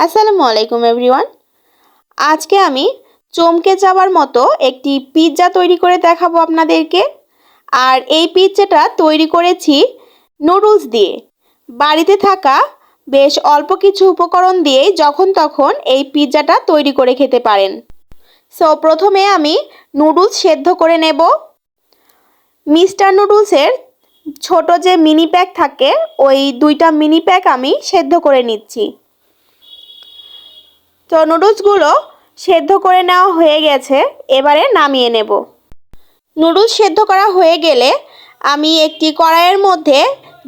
আসসালামু আলাইকুম এভরিওয়ান। আজকে আমি চমকে যাওয়ার মতো একটি পিৎজা তৈরি করে দেখাবো আপনাদেরকে। আর এই পিৎজাটা তৈরি করেছি নুডলস দিয়ে। বাড়িতে থাকা বেশ অল্প কিছু উপকরণ দিয়েই যখন তখন এই পিৎজাটা তৈরি করে খেতে পারেন। সো প্রথমে আমি নুডলস সেদ্ধ করে নেব। মিস্টার নুডলসের ছোট যে মিনি প্যাক থাকে ওই 2টা মিনি প্যাক আমি সেদ্ধ করে নিচ্ছি। তো নুডলসগুলো সেদ্ধ করে নেওয়া হয়ে গেছে, এবারে নামিয়ে নেব। নুডলস সেদ্ধ করা হয়ে গেলে আমি একটি কড়াইয়ের মধ্যে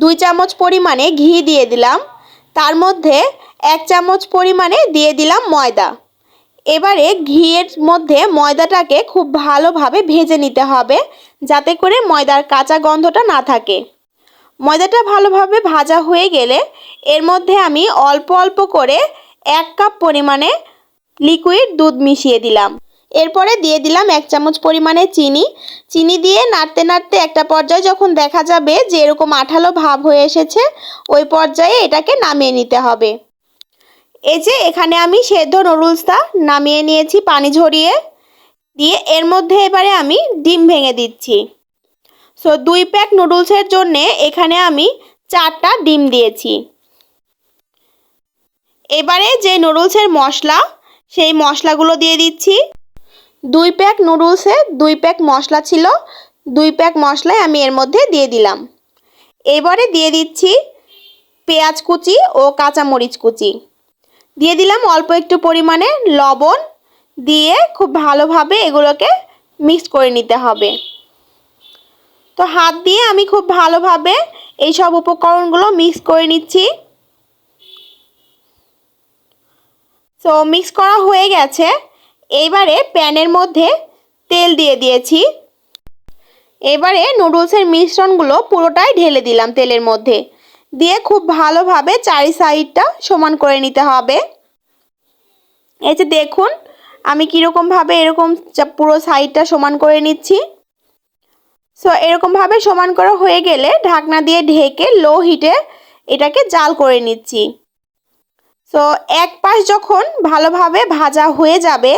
2 চামচ পরিমাণে ঘি দিয়ে দিলাম। তার মধ্যে 1 চামচ পরিমাণে দিয়ে দিলাম ময়দা। এবারে ঘিয়ের মধ্যে ময়দাটাকে খুব ভালোভাবে ভেজে নিতে হবে, যাতে করে ময়দার কাঁচা গন্ধটা না থাকে। ময়দাটা ভালোভাবে ভাজা হয়ে গেলে এর মধ্যে আমি অল্প অল্প করে 1 কাপ পরিমাণে লিকুইড দুধ মিশিয়ে দিলাম। এরপরে দিয়ে দিলাম 1 চামচ পরিমাণে চিনি দিয়ে নাড়তে নাড়তে একটা পর্যায়ে যখন দেখা যাবে যে এরকম আঠালো ভাব হয়ে এসেছে, ওই পর্যায়ে এটাকে নামিয়ে নিতে হবে। এই যে এখানে আমি সেদ্ধ নুডলসটা নামিয়ে নিয়েছি পানি ঝরিয়ে দিয়ে। এর মধ্যে এবারে আমি ডিম ভেঙে দিচ্ছি। সো 2 প্যাক নুডলসের জন্য এখানে আমি 4টা ডিম দিয়েছি। এবারে যে নুডলসের মশলা, সেই মশলাগুলো দিয়ে দিচ্ছি। 2 প্যাক নুডলসে 2 প্যাক মশলা ছিল, 2 প্যাক মশলাই আমি এর মধ্যে দিয়ে দিলাম। এবারে দিয়ে দিচ্ছি পেঁয়াজ কুচি ও কাঁচামরিচ কুচি। দিয়ে দিলাম অল্প একটু পরিমাণে লবণ, দিয়ে খুব ভালোভাবে এগুলোকে মিক্স করে নিতে হবে। তো হাত দিয়ে আমি খুব ভালোভাবে এই সব উপকরণগুলো মিক্স করে নিচ্ছি। সো মিক্স করা হয়ে গেছে। এইবারে প্যানের মধ্যে তেল দিয়ে দিয়েছি। এবারে নুডলসের মিশ্রণগুলো পুরোটাই ঢেলে দিলাম তেলের মধ্যে, দিয়ে খুব ভালোভাবে চারি সাইডটা সমান করে নিতে হবে। এই যে দেখুন আমি কীরকমভাবে এরকম পুরো সাইডটা সমান করে নিচ্ছি। সো এরকমভাবে সমান করা হয়ে গেলে ঢাকনা দিয়ে ঢেকে লো হিটে এটাকে জাল করে নিচ্ছি। সো এক পাশ যখন ভালোভাবে ভাজা হয়ে যাবে,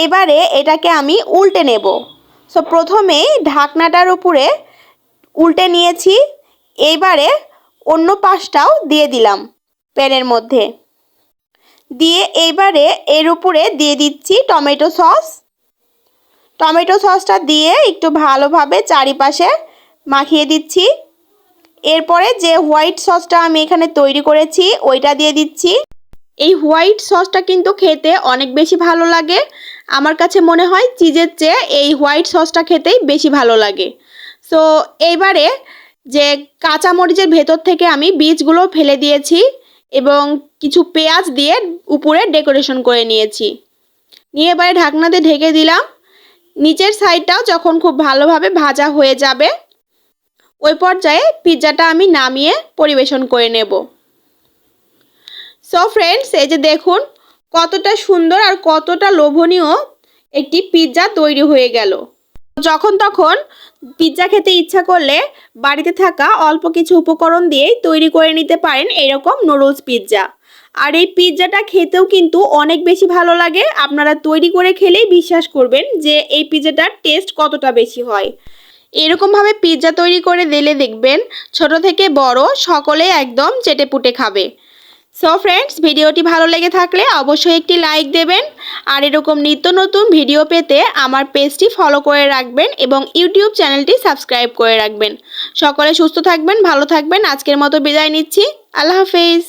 এবারে এটাকে আমি উল্টে নেব। সো প্রথমেই ঢাকনাটার উপরে উল্টে নিয়েছি। এইবারে অন্য পাশটাও দিয়ে দিলাম প্যানের মধ্যে দিয়ে। এইবারে এর উপরে দিয়ে দিচ্ছি টমেটো সস। টমেটো সসটা দিয়ে একটু ভালোভাবে চারিপাশে মাখিয়ে দিচ্ছি। এরপরে যে হোয়াইট সসটা আমি এখানে তৈরি করেছি ওইটা দিয়ে দিচ্ছি। এই হোয়াইট সসটা কিন্তু খেতে অনেক বেশি ভালো লাগে। আমার কাছে মনে হয় চিজের চেয়ে এই হোয়াইট সসটা খেতেই বেশি ভালো লাগে। সো এইবারে যে কাঁচামরিচের ভেতর থেকে আমি বীজগুলো ফেলে দিয়েছি এবং কিছু পেঁয়াজ দিয়ে উপরে ডেকোরেশন করে নিয়েছি। নিয়ে এবারে ঢাকনাতে ঢেকে দিলাম। নিচের সাইডটাও যখন খুব ভালোভাবে ভাজা হয়ে যাবে, ওই পর্যায়ে পিৎজাটা আমি নামিয়ে পরিবেশন করে নেব। সো ফ্রেন্ডস, এই যে দেখুন কতটা সুন্দর আর কতটা লোভনীয় একটি পিৎজা তৈরি হয়ে গেল। যখন তখন পিৎজা খেতে ইচ্ছা করলে বাড়িতে থাকা অল্প কিছু উপকরণ দিয়েই তৈরি করে নিতে পারেন এরকম নুডলস পিৎজা। আর এই পিৎজাটা খেতেও কিন্তু অনেক বেশি ভালো লাগে। আপনারা তৈরি করে খেলেই বিশ্বাস করবেন যে এই পিৎজাটার টেস্ট কতটা বেশি হয়। এরকমভাবে পিৎজা তৈরি করে দিলে দেখবেন ছোট থেকে বড় সকলে একদম চেটেপুটে খাবে। সো ফ্রেন্ডস, ভিডিওটি ভালো লেগে থাকলে অবশ্যই একটি লাইক দেবেন। আর এরকম নিত্য নতুন ভিডিও পেতে আমার পেজটি ফলো করে রাখবেন এবং ইউটিউব চ্যানেলটি সাবস্ক্রাইব করে রাখবেন। সকলে সুস্থ থাকবেন, ভালো থাকবেন। আজকের মতো বিদায় নিচ্ছি। আল্লাহ হাফেজ।